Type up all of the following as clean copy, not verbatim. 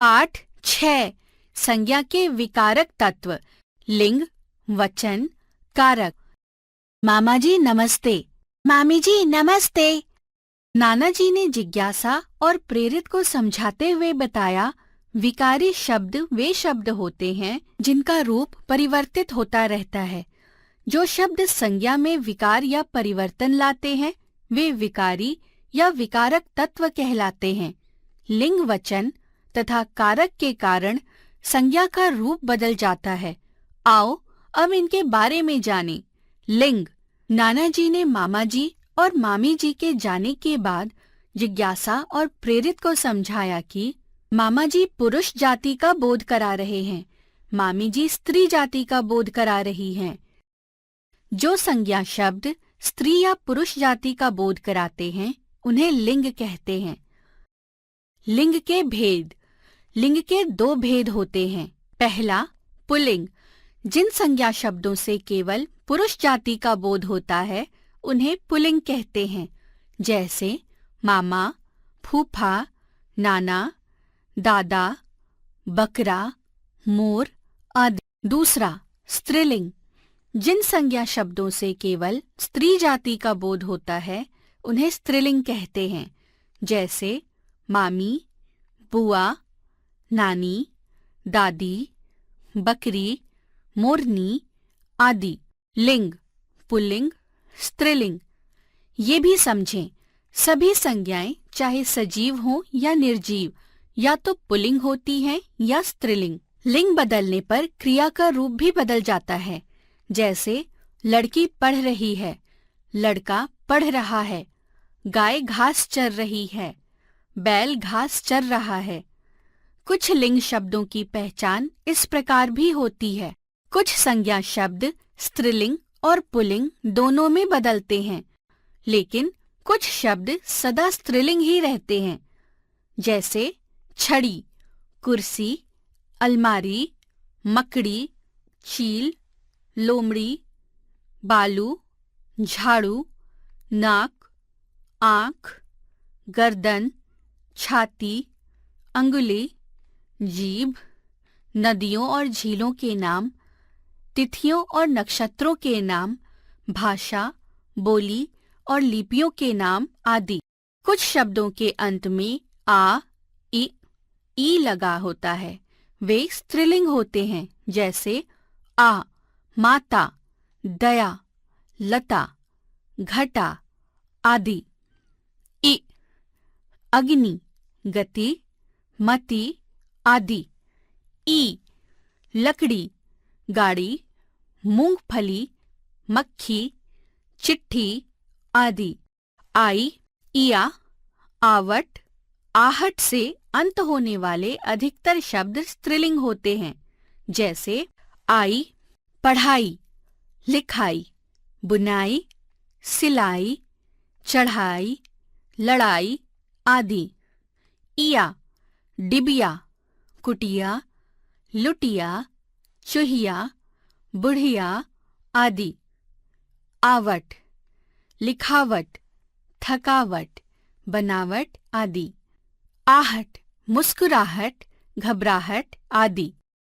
पाठ 6 संज्ञा के विकारक तत्व लिंग, वचन, कारक। मामा जी नमस्ते। मामी जी नमस्ते। नाना जी ने जिज्ञासा और प्रेरित को समझाते हुए बताया, विकारी शब्द वे शब्द होते हैं जिनका रूप परिवर्तित होता रहता है। जो शब्द संज्ञा में विकार या परिवर्तन लाते हैं वे विकारी या विकारक तत्व कहलाते हैं। लिंग, वचन तथा कारक के कारण संज्ञा का रूप बदल जाता है। आओ अब इनके बारे में जानें। लिंग। नाना जी ने मामा जी और मामी जी के जाने के बाद जिज्ञासा और प्रेरित को समझाया कि मामा जी पुरुष जाति का बोध करा रहे हैं, मामी जी स्त्री जाति का बोध करा रही हैं। जो संज्ञा शब्द स्त्री या पुरुष जाति का बोध कराते हैं उन्हें लिंग कहते हैं। लिंग के भेद। लिंग के दो भेद होते हैं। पहला, पुल्लिंग। जिन संज्ञा शब्दों से केवल पुरुष जाति का बोध होता है उन्हें पुल्लिंग कहते हैं, जैसे मामा, फूफा, नाना, दादा, बकरा, मोर आदि। दूसरा, स्त्रीलिंग। जिन संज्ञा शब्दों से केवल स्त्री जाति का बोध होता है उन्हें स्त्रीलिंग कहते हैं, जैसे मामी, बुआ, नानी, दादी, बकरी, मोरनी आदि। लिंग, पुल्लिंग, स्त्रीलिंग। ये भी समझें, सभी संज्ञाएं चाहे सजीव हों या निर्जीव या तो पुल्लिंग होती हैं या स्त्रीलिंग। लिंग बदलने पर क्रिया का रूप भी बदल जाता है, जैसे लड़की पढ़ रही है, लड़का पढ़ रहा है, गाय घास चर रही है, बैल घास चर रहा है। कुछ लिंग शब्दों की पहचान इस प्रकार भी होती है। कुछ संज्ञा शब्द स्त्रीलिंग और पुल्लिंग दोनों में बदलते हैं, लेकिन कुछ शब्द सदा स्त्रीलिंग ही रहते हैं, जैसे छड़ी, कुर्सी, अलमारी, मकड़ी, चील, लोमड़ी, बालू, झाड़ू, नाक, आँख, गर्दन, छाती, अंगुली, जीभ, नदियों और झीलों के नाम, तिथियों और नक्षत्रों के नाम, भाषा, बोली और लिपियों के नाम आदि। कुछ शब्दों के अंत में आ, ई लगा होता है, वे स्त्रीलिंग होते हैं, जैसे आ, माता, दया, लता, घटा आदि। इ, अग्नि, गति, मति आदि। ई, लकड़ी, गाड़ी, मूंगफली, मक्खी, चिट्ठी आदि। आई, इया, आवट, आहट से अंत होने वाले अधिकतर शब्द स्त्रीलिंग होते हैं, जैसे आई, पढ़ाई, लिखाई, बुनाई, सिलाई, चढ़ाई, लड़ाई आदि। इया, डिबिया, कुटिया, लुटिया, चूहिया, बुढ़िया आदि। आवट, लिखावट, थकावट, बनावट आदि। आहट, मुस्कुराहट, घबराहट आदि।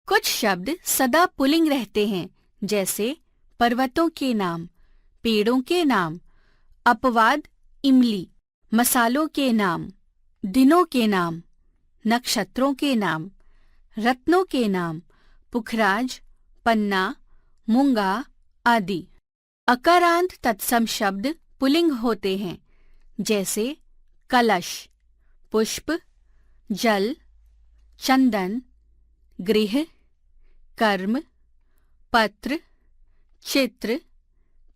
कुछ शब्द सदा पुल्लिंग रहते हैं, जैसे पर्वतों के नाम, पेड़ों के नाम, अपवाद इमली, मसालों के नाम, दिनों के नाम, नक्षत्रों के नाम, रत्नों के नाम, पुखराज, पन्ना, मूंगा आदि। अकारांत तत्सम शब्द पुल्लिंग होते हैं, जैसे कलश, पुष्प, जल, चंदन, गृह, कर्म, पत्र, चित्र,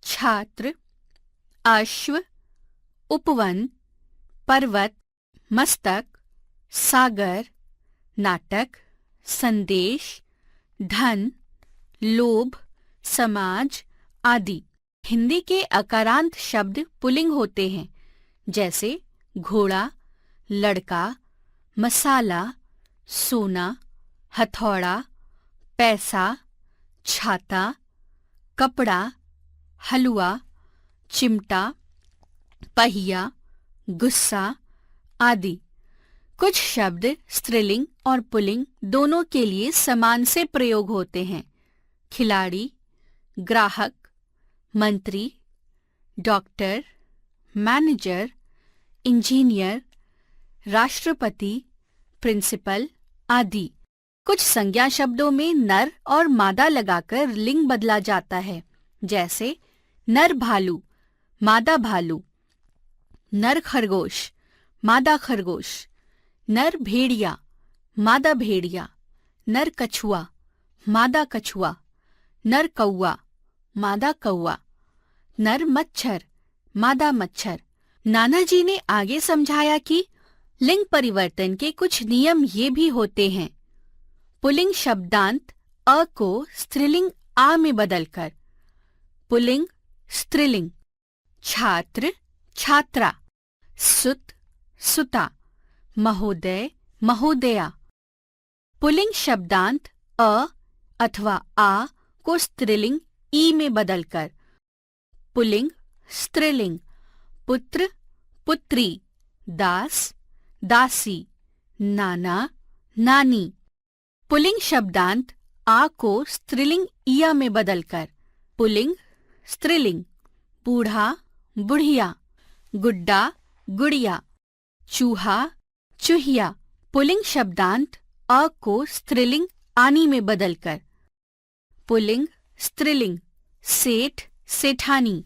छात्र, अश्व, उपवन, पर्वत, मस्तक, सागर, नाटक, संदेश, धन, लोभ, समाज आदि। हिंदी के अकारांत शब्द पुल्लिंग होते हैं, जैसे घोड़ा, लड़का, मसाला, सोना, हथौड़ा, पैसा, छाता, कपड़ा, हलवा, चिमटा, पहिया, गुस्सा आदि। कुछ शब्द स्त्रीलिंग और पुल्लिंग दोनों के लिए समान से प्रयोग होते हैं। खिलाड़ी, ग्राहक, मंत्री, डॉक्टर, मैनेजर, इंजीनियर, राष्ट्रपति, प्रिंसिपल आदि। कुछ संज्ञा शब्दों में नर और मादा लगाकर लिंग बदला जाता है, जैसे नर भालू, मादा भालू, नर खरगोश, मादा खरगोश, नर भेड़िया, मादा भेड़िया, नर कछुआ, मादा कछुआ, नर कौआ, मादा कौआ, नर मच्छर, मादा मच्छर। नानाजी ने आगे समझाया कि लिंग परिवर्तन के कुछ नियम ये भी होते हैं। पुल्लिंग शब्दांत अ को स्त्रीलिंग आ में बदलकर। पुल्लिंग स्त्रीलिंग। छात्र, छात्रा, सुत, सुता, महोदय, महोदया। पुल्लिंग शब्दांत अ अथवा आ को स्त्रीलिंग ई में बदलकर। पुल्लिंग स्त्रीलिंग। पुत्र, पुत्री, दास, दासी, नाना, नानी। पुल्लिंग शब्दांत आ को स्त्रीलिंग इया में बदलकर। पुल्लिंग स्त्रीलिंग। बूढ़ा, बुढ़िया, गुड्डा, गुड़िया, चूहा, चूहिया। पुल्लिंग शब्दांत अ को स्त्रीलिंग आनी में बदलकर। पुल्लिंग स्त्रीलिंग। सेठ, सेठानी,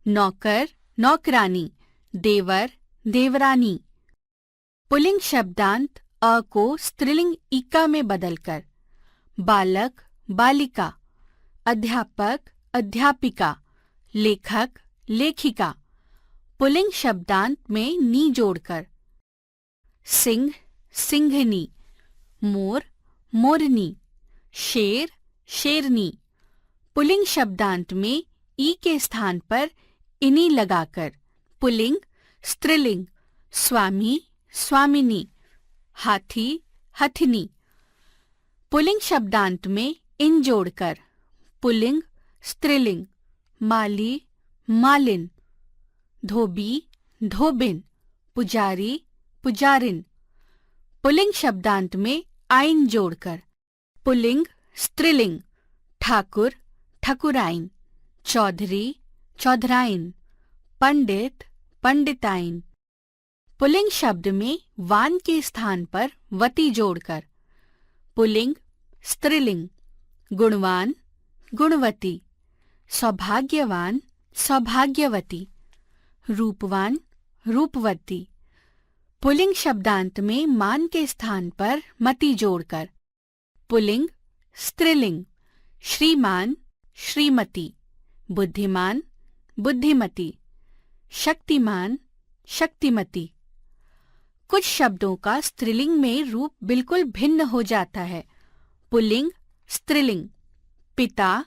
नौकर, नौकरानी, देवर, देवरानी। पुल्लिंग शब्दांत अ को स्त्रीलिंग इका में बदलकर। बालक, बालिका, अध्यापक, अध्यापिका, लेखक, लेखिका। पुल्लिंग शब्दांत में नी जोड़कर। सिंह, सिंघनी, मोर, मोरनी, शेर, शेरनी। पुल्लिंग शब्दांत में ई के स्थान पर इनी लगाकर। पुल्लिंग स्त्रीलिंग। स्वामी, स्वामिनी, हाथी, हथिनी। पुल्लिंग शब्दांत में इन जोड़कर। पुल्लिंग स्त्रीलिंग। माली, मालिन, धोबी, धोबिन, पुजारी, पुजारिन। पुल्लिंग शब्दांत में आइन जोड़कर। पुल्लिंग स्त्रीलिंग। ठाकुर, ठकुराइन, चौधरी, चौधराइन, पंडित, पंडिताइन। पुल्लिंग शब्द में वान के स्थान पर वती जोड़कर। पुल्लिंग स्त्रीलिंग। गुणवान, गुणवती, सौभाग्यवान, सौभाग्यवती, रूपवान, रूपवती। पुल्लिंग शब्दांत में मान के स्थान पर मति जोड़कर। पुल्लिंग स्त्रीलिंग। श्रीमान, श्रीमती, बुद्धिमान, बुद्धिमती, शक्तिमान, शक्तिमती। कुछ शब्दों का स्त्रीलिंग में रूप बिल्कुल भिन्न हो जाता है। पुल्लिंग स्त्रीलिंग। पिता,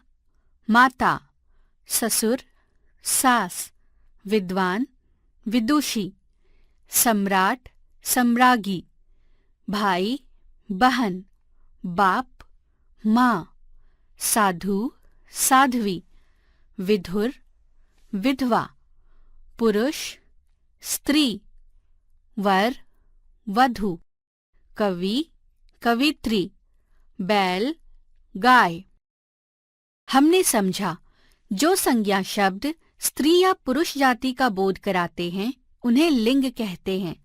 माता, ससुर, सास, विद्वान, विदुषी, सम्राट, सम्राज्ञी, भाई, बहन, बाप, माँ, साधु, साध्वी, विधुर, विधवा, पुरुष, स्त्री, वर, वधू, कवि, कवित्री, बैल, गाय। हमने समझा, जो संज्ञा शब्द स्त्री या पुरुष जाति का बोध कराते हैं उन्हें लिंग कहते हैं।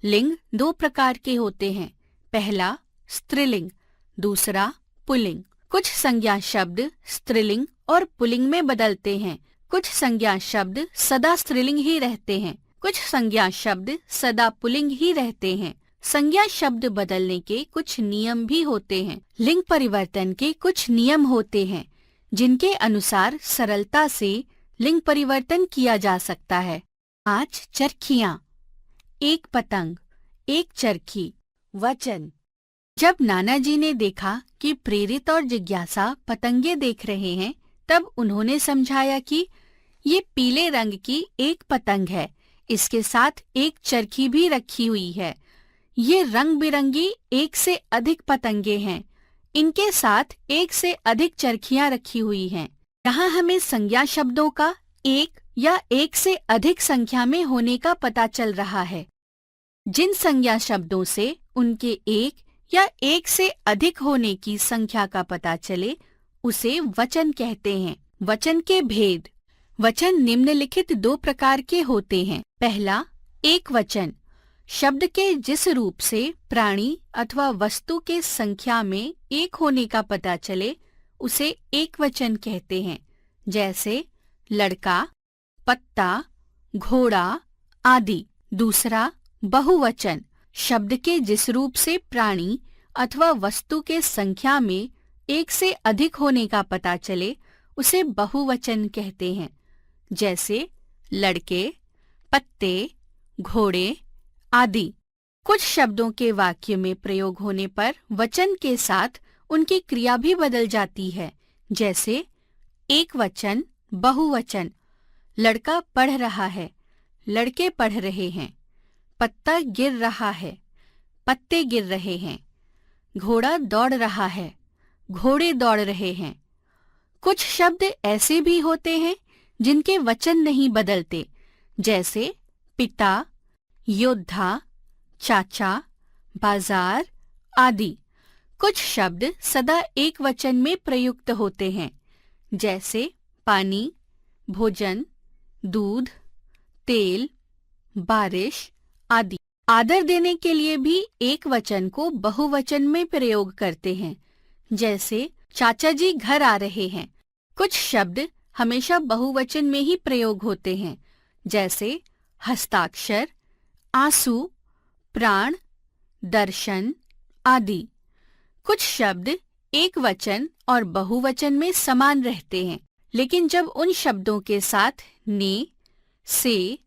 लिंग दो प्रकार के होते हैं, पहला स्त्रीलिंग, दूसरा पुल्लिंग। कुछ संज्ञा शब्द स्त्रीलिंग और पुल्लिंग में बदलते हैं। कुछ संज्ञा शब्द सदा स्त्रीलिंग ही रहते हैं, कुछ संज्ञा शब्द सदा पुल्लिंग ही रहते हैं। संज्ञा शब्द बदलने के कुछ नियम भी होते हैं। लिंग परिवर्तन के कुछ नियम होते हैं जिनके अनुसार सरलता से लिंग परिवर्तन किया जा सकता है। 5 चरखियाँ, एक पतंग, एक चरखी। वचन। जब नानाजी ने देखा कि प्रेरित और जिज्ञासा पतंगे देख रहे हैं, तब उन्होंने समझाया कि ये पीले रंग की एक पतंग है, इसके साथ एक चरखी भी रखी हुई है। ये रंग बिरंगी एक से अधिक पतंगे हैं, इनके साथ एक से अधिक चरखियां रखी हुई हैं। यहाँ हमें संज्ञा शब्दों का एक या एक से अधिक संख्या में होने का पता चल रहा है। जिन संज्ञा शब्दों से उनके एक या एक से अधिक होने की संख्या का पता चले उसे वचन कहते हैं। वचन के भेद। वचन निम्नलिखित दो प्रकार के होते हैं। पहला, एक वचन। शब्द के जिस रूप से प्राणी अथवा वस्तु के संख्या में एक होने का पता चले उसे एक वचन कहते हैं, जैसे लड़का, पत्ता, घोड़ा आदि। दूसरा, बहुवचन। शब्द के जिस रूप से प्राणी अथवा वस्तु के संख्या में एक से अधिक होने का पता चले उसे बहुवचन कहते हैं, जैसे लड़के, पत्ते, घोड़े आदि। कुछ शब्दों के वाक्य में प्रयोग होने पर वचन के साथ उनकी क्रिया भी बदल जाती है, जैसे एक वचन, बहुवचन। लड़का पढ़ रहा है, लड़के पढ़ रहे हैं। पत्ता गिर रहा है, पत्ते गिर रहे हैं। घोड़ा दौड़ रहा है, घोड़े दौड़ रहे हैं। कुछ शब्द ऐसे भी होते हैं जिनके वचन नहीं बदलते, जैसे पिता, योद्धा, चाचा, बाजार आदि। कुछ शब्द सदा एक वचन में प्रयुक्त होते हैं, जैसे पानी, भोजन, दूध, तेल, बारिश आदि। आदर देने के लिए भी एक वचन को बहुवचन में प्रयोग करते हैं, जैसे चाचा जी घर आ रहे हैं। कुछ शब्द हमेशा बहुवचन में ही प्रयोग होते हैं, जैसे हस्ताक्षर, आंसू, प्राण, दर्शन आदि। कुछ शब्द एक वचन और बहुवचन में समान रहते हैं, लेकिन जब उन शब्दों के साथ ने, से,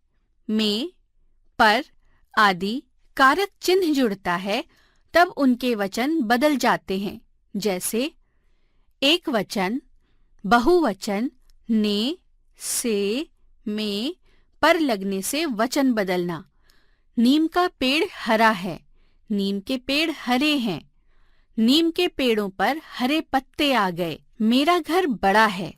में, पर आदि कारक चिन्ह जुड़ता है तब उनके वचन बदल जाते हैं, जैसे एक वचन, बहुवचन, ने, से, में, पर लगने से वचन बदलना। नीम का पेड़ हरा है, नीम के पेड़ हरे हैं। नीम के पेड़ों पर हरे पत्ते आ गए। मेरा घर बड़ा है,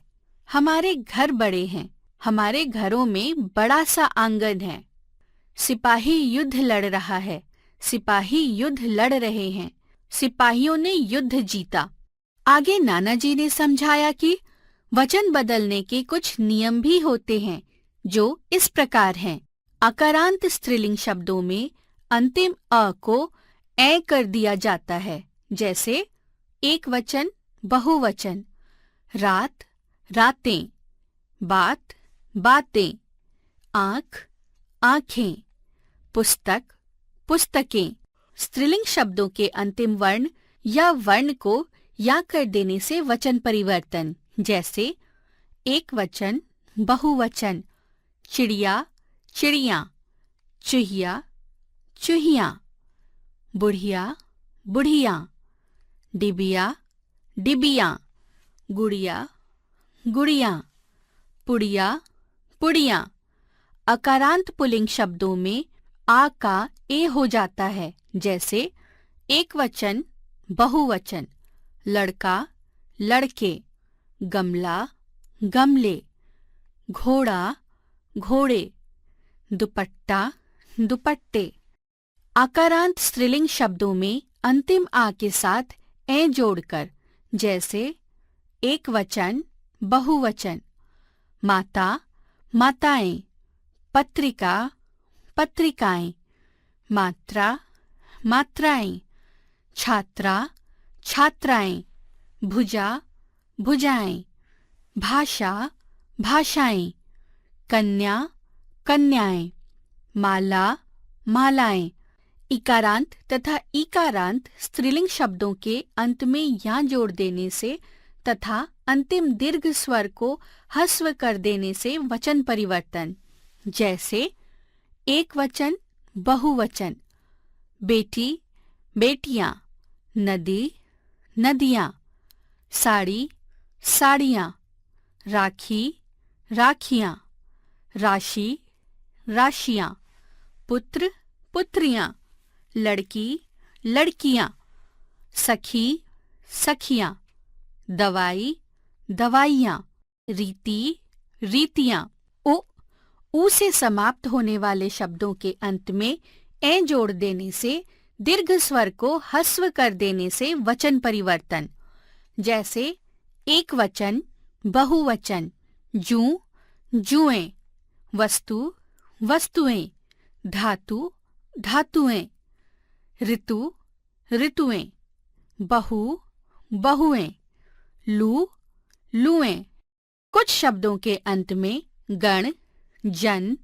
हमारे घर बड़े हैं। हमारे घरों में बड़ा सा आंगन है। सिपाही युद्ध लड़ रहा है, सिपाही युद्ध लड़ रहे हैं। सिपाहियों ने युद्ध जीता। आगे नाना जी ने समझाया कि वचन बदलने के कुछ नियम भी होते हैं, जो इस प्रकार हैं। अकारांत स्त्रीलिंग शब्दों में अंतिम अ को ए कर दिया जाता है, जैसे एक वचन, बहुवचन। रात, रातें। बात, बातें। आँख, आँखें। पुस्तक, पुस्तकें। स्त्रीलिंग शब्दों के अंतिम वर्ण या वर्ण को या कर देने से वचन परिवर्तन, जैसे एक वचन, बहुवचन। चिड़िया, चिड़िया। चूहिया, चूहिया। बुढ़िया, बुढ़िया। डिबिया, डिबिया। गुड़िया, गुड़िया। पुड़िया, पुड़िया। अकारांत पुल्लिंग शब्दों में आ का ए हो जाता है, जैसे एक वचन, बहुवचन। लड़का, लड़के। गमला, गमले। घोड़ा, घोड़े। दुपट्टा, दुपट्टे। आकारांत स्त्रीलिंग शब्दों में अंतिम आ के साथ ए जोड़कर, जैसे एक वचन, बहुवचन। माता, माताएं। पत्रिका, पत्रिकाएं। मात्रा, मात्राएं। छात्रा, छात्राएं। भुजा, भुजाएं। भाषा, भाषाएं। कन्या, कन्याएं। माला, मालाएं। इकारांत तथा ईकारांत स्त्रीलिंग शब्दों के अंत में या जोड़ देने से तथा अंतिम दीर्घ स्वर को ह्रस्व कर देने से वचन परिवर्तन, जैसे एक वचन, बहुवचन। बेटी, बेटियां। नदी, नदियां। साड़ी, साड़ियां। राखी, राखियां। राशि, राशियां। पुत्र, पुत्रियां। लड़की, लड़कियां। सखी, सखियां। दवाई, दवाइयां। रीति, रीतियां। उ से समाप्त होने वाले शब्दों के अंत में ए जोड़ देने से, दीर्घ स्वर को ह्रस्व कर देने से वचन परिवर्तन, जैसे एक वचन, बहुवचन, जूं, जुएं, वस्तु, वस्तुएं, धातु, धातुएं, ऋतु, ऋतुएं, बहु, बहुएं, लू, लुएं। कुछ शब्दों के अंत में गण, जन,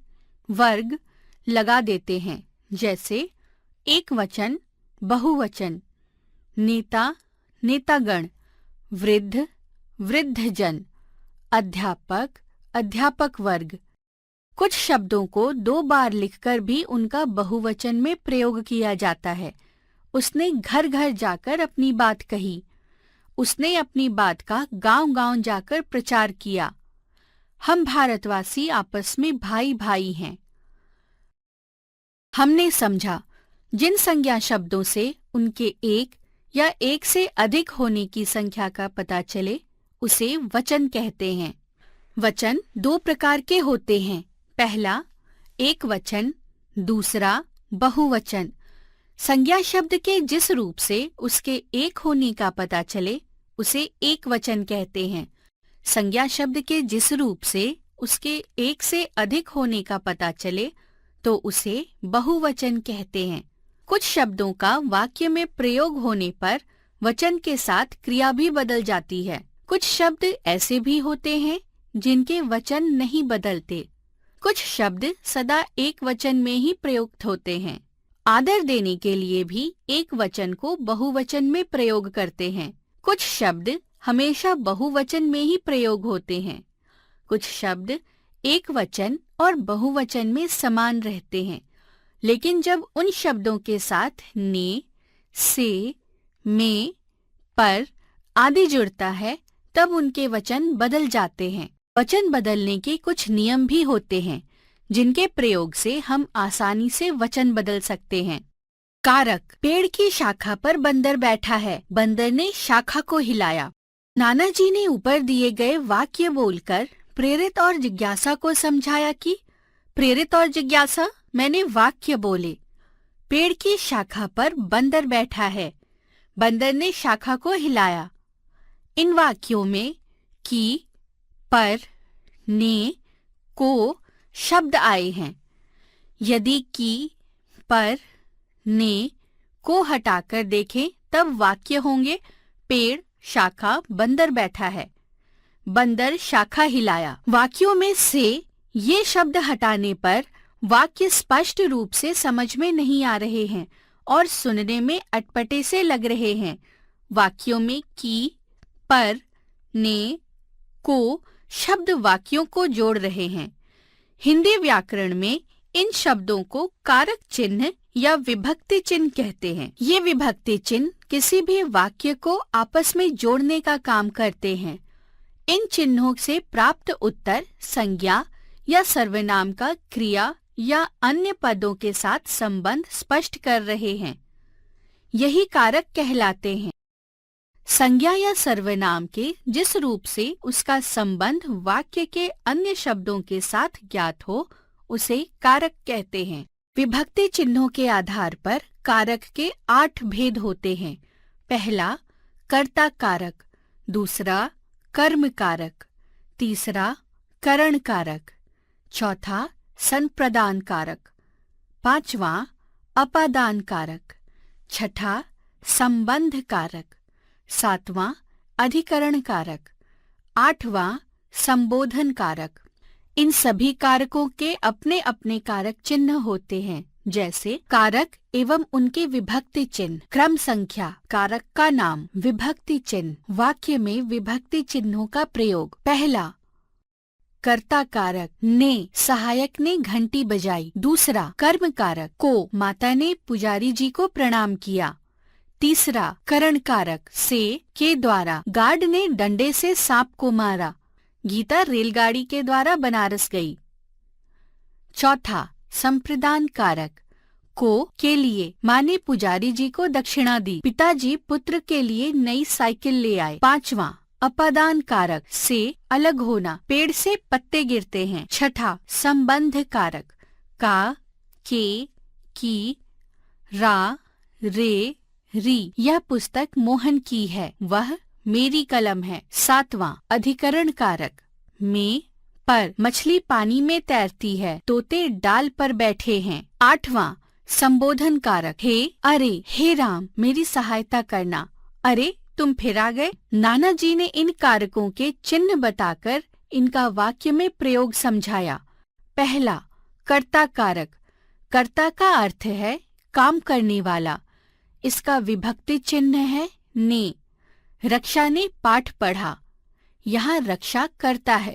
वर्ग लगा देते हैं, जैसे एक वचन, बहुवचन, नेता, नेतागण, वृद्ध, वृद्धजन, अध्यापक, अध्यापक वर्ग। कुछ शब्दों को 2 बार लिखकर भी उनका बहुवचन में प्रयोग किया जाता है। उसने घर घर जाकर अपनी बात कही। उसने अपनी बात का गांव-गांव जाकर प्रचार किया। हम भारतवासी आपस में भाई भाई हैं। हमने समझा, जिन संज्ञा शब्दों से उनके एक या एक से अधिक होने की संख्या का पता चले, उसे वचन कहते हैं। वचन 2 प्रकार के होते हैं। पहला, एक वचन, दूसरा, बहुवचन। संज्ञा शब्द के जिस रूप से उसके एक होने का पता चले, उसे एक वचन कहते हैं। संज्ञा शब्द के जिस रूप से उसके एक से अधिक होने का पता चले, तो उसे बहुवचन कहते हैं। कुछ शब्दों का वाक्य में प्रयोग होने पर वचन के साथ क्रिया भी बदल जाती है। कुछ शब्द ऐसे भी होते हैं जिनके वचन नहीं बदलते। कुछ शब्द सदा एक वचन में ही प्रयुक्त होते हैं। आदर देने के लिए भी एक वचन को बहुवचन में प्रयोग करते हैं। कुछ शब्द हमेशा बहुवचन में ही प्रयोग होते हैं। कुछ शब्द एक वचन और बहुवचन में समान रहते हैं, लेकिन जब उन शब्दों के साथ ने, से, में, पर आदि जुड़ता है, तब उनके वचन बदल जाते हैं। वचन बदलने के कुछ नियम भी होते हैं, जिनके प्रयोग से हम आसानी से वचन बदल सकते हैं। कारक। पेड़ की शाखा पर बंदर बैठा है। बंदर ने शाखा को हिलाया। नाना जी ने ऊपर दिए गए वाक्य बोलकर प्रेरित और जिज्ञासा को समझाया कि प्रेरित और जिज्ञासा, मैंने वाक्य बोले। पेड़ की शाखा पर बंदर बैठा है। बंदर ने शाखा को हिलाया। इन वाक्यों में की, पर, ने, को शब्द आए हैं। यदि की, पर, ने, को हटाकर देखें, तब वाक्य होंगे पेड़, शाखा, बंदर बैठा है। बंदर शाखा हिलाया। वाक्यों में से ये शब्द हटाने पर वाक्य स्पष्ट रूप से समझ में नहीं आ रहे हैं और सुनने में अटपटे से लग रहे हैं। वाक्यों में की, पर, ने, को शब्द वाक्यों को जोड़ रहे हैं। हिंदी व्याकरण में इन शब्दों को कारक चिन्ह या विभक्ति चिन्ह कहते हैं। ये विभक्ति चिन्ह किसी भी वाक्य को आपस में जोड़ने का काम करते हैं। इन चिन्हों से प्राप्त उत्तर संज्ञा या सर्वनाम का क्रिया या अन्य पदों के साथ संबंध स्पष्ट कर रहे हैं। यही कारक कहलाते हैं। संज्ञा या सर्वनाम के जिस रूप से उसका संबंध वाक्य के अन्य शब्दों के साथ ज्ञात हो, उसे कारक कहते हैं। विभक्ति चिन्हों के आधार पर कारक के 8 भेद होते हैं। पहला, कर्ता कारक। दूसरा, कर्म कारक। तीसरा, करण कारक। चौथा, संप्रदान कारक। पांचवा, अपादान कारक। छठा, संबंध कारक। सातवां, अधिकरण कारक। आठवां, संबोधन कारक। इन सभी कारकों के अपने अपने कारक चिन्ह होते हैं, जैसे कारक एवं उनके विभक्ति चिन्ह, क्रम संख्या, कारक का नाम, विभक्ति चिन्ह। वाक्य में विभक्ति चिन्हों का प्रयोग। पहला, कर्ता कारक। ने, सहायक ने घंटी बजाई। दूसरा, कर्म कारक। को, माता ने पुजारी जी को प्रणाम किया। तीसरा, करण कारक। से, के द्वारा गार्ड ने डंडे से सांप को मारा। गीता रेलगाड़ी के द्वारा बनारस गई। चौथा, संप्रदान कारक। को, के लिए माँ ने पुजारी जी को दक्षिणा दी। पिताजी पुत्र के लिए नई साइकिल ले आए। पांचवा, अपादान कारक। से, अलग होना, पेड़ से पत्ते गिरते हैं। छठा, संबंध कारक। का, के, की, रा, रे, री। यह पुस्तक मोहन की है, वह मेरी कलम है। 7वां अधिकरण कारक में, पर। मछली पानी में तैरती है, तोते डाल पर बैठे हैं। 8वां संबोधन कारक, हे, अरे, हे राम मेरी सहायता करना, अरे तुम फिर आ गए। नाना जी ने इन कारकों के चिन्ह बताकर इनका वाक्य में प्रयोग समझाया। पहला कर्ता कारक, कर्ता का अर्थ है काम करने वाला, इसका विभक्ति चिन्ह है ने। रक्षा ने पाठ पढ़ा, यहाँ रक्षा करता है।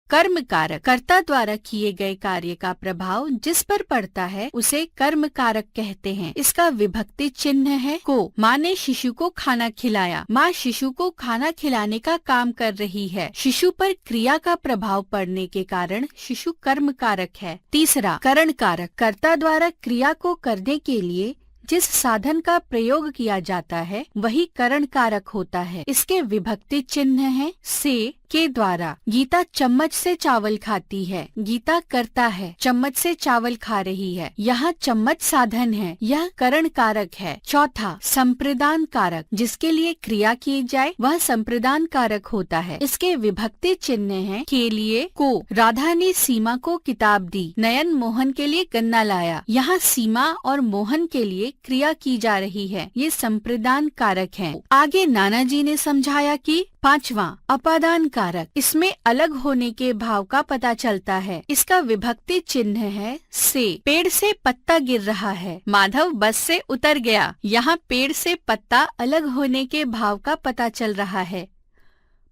कर्म कारक, कर्ता द्वारा किए गए कार्य का प्रभाव जिस पर पड़ता है उसे कर्म कारक कहते हैं। इसका विभक्ति चिन्ह है को। माँ ने शिशु को खाना खिलाया, माँ शिशु को खाना खिलाने का काम कर रही है। शिशु पर क्रिया का प्रभाव पड़ने के कारण शिशु कर्म कारक है। तीसरा करण कारक, कर्ता द्वारा क्रिया को करने के लिए जिस साधन का प्रयोग किया जाता है वही करण कारक होता है। इसके विभक्ति चिन्ह है से, के द्वारा। गीता चम्मच से चावल खाती है, गीता करता है, चम्मच से चावल खा रही है, यहाँ चम्मच साधन है, यह करण कारक है। चौथा संप्रदान कारक, जिसके लिए क्रिया की जाए वह संप्रदान कारक होता है। इसके विभक्ति चिन्ह है के लिए को। राधा ने सीमा को किताब दी, नयन मोहन के लिए गन्ना लाया, यहाँ सीमा और मोहन के लिए क्रिया की जा रही है, ये संप्रदान कारक है। आगे नाना जी ने समझाया कि 5वां अपादान कारक, इसमें अलग होने के भाव का पता चलता है। इसका विभक्ति चिन्ह है से। पेड़ से पत्ता गिर रहा है, माधव बस से उतर गया, यहाँ पेड़ से पत्ता अलग होने के भाव का पता चल रहा है।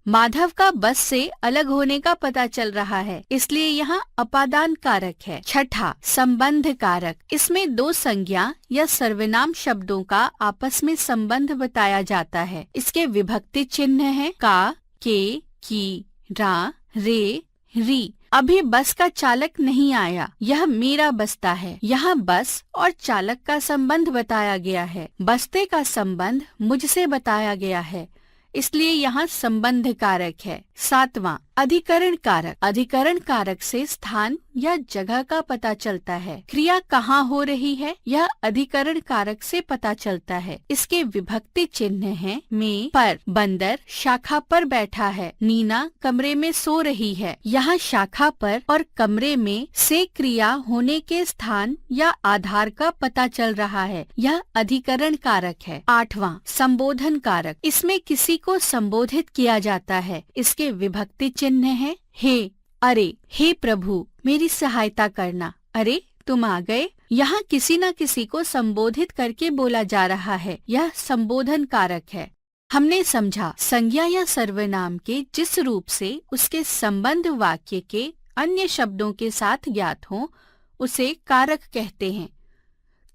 माधव का बस से अलग होने का पता चल रहा है, इसलिए यहाँ अपादान कारक है। छठा संबंध कारक, इसमें दो संज्ञा या सर्वनाम शब्दों का आपस में संबंध बताया जाता है। इसके विभक्ति चिन्ह है का, के, की, रा, रे, री। अभी बस का चालक नहीं आया, यह मेरा बस्ता है, यहाँ बस और चालक का संबंध बताया गया है। बस्ते का संबंध मुझसे बताया गया है, इसलिए यहाँ संबंध कारक है। 7वां अधिकरण कारक, अधिकरण कारक से स्थान या जगह का पता चलता है। क्रिया कहाँ हो रही है यह अधिकरण कारक से पता चलता है। इसके विभक्ति चिन्ह है में, पर। बंदर शाखा पर बैठा है, नीना कमरे में सो रही है, यहाँ शाखा पर और कमरे में से क्रिया होने के स्थान या आधार का पता चल रहा है, यह अधिकरण कारक है। 8वां संबोधन कारक, इसमें किसी को संबोधित किया जाता है। इसके विभक्ति चिन्ह है हे, अरे, हे प्रभु मेरी सहायता करना, अरे तुम आ गए। यहाँ किसी न किसी को संबोधित करके बोला जा रहा है, यह संबोधन कारक है। हमने समझा संज्ञा या सर्वनाम के जिस रूप से उसके संबंध वाक्य के अन्य शब्दों के साथ ज्ञात हो उसे कारक कहते हैं।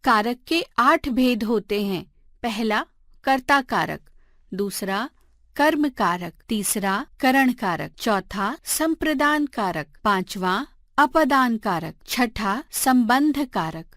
कारक के 8 भेद होते हैं। पहला कर्ता कारक, दूसरा कर्म कारक, तीसरा करण कारक, चौथा संप्रदान कारक, 5वां अपदान कारक, छठा संबंध कारक,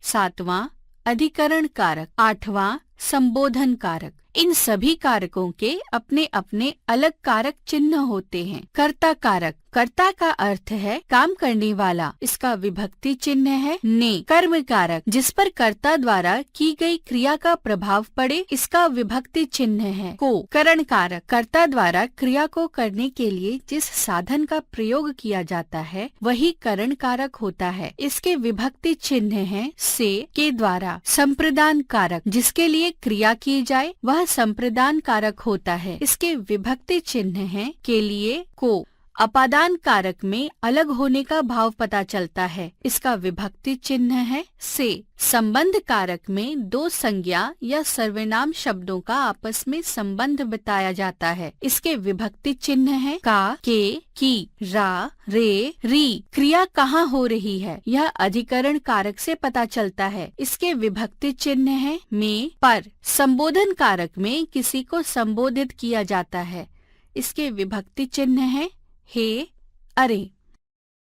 7वां अधिकरण कारक, 8वां संबोधन कारक। इन सभी कारकों के अपने अपने अलग कारक चिन्ह होते हैं। कर्ता कारक, कर्ता का अर्थ है काम करने वाला, इसका विभक्ति चिन्ह है ने। कर्म कारक, जिस पर कर्ता द्वारा की गई क्रिया का प्रभाव पड़े, इसका विभक्ति चिन्ह है को। करण कारक, कर्ता द्वारा क्रिया को करने के लिए जिस साधन का प्रयोग किया जाता है वही करण कारक होता है। इसके विभक्ति चिन्ह है से, के द्वारा। संप्रदान कारक, जिसके लिए क्रिया की जाए वह संप्रदान कारक होता है। इसके विभक्ति चिन्ह है के लिए को। अपादान कारक में अलग होने का भाव पता चलता है, इसका विभक्ति चिन्ह है से। संबंध कारक में दो संज्ञा या सर्वनाम शब्दों का आपस में संबंध बताया जाता है, इसके विभक्ति चिन्ह है का, के, की, रा, रे, री। क्रिया कहाँ हो रही है यह अधिकरण कारक से पता चलता है, इसके विभक्ति चिन्ह है में, पर। संबोधन कारक में किसी को संबोधित किया जाता है, इसके विभक्ति चिन्ह है हे, अरे।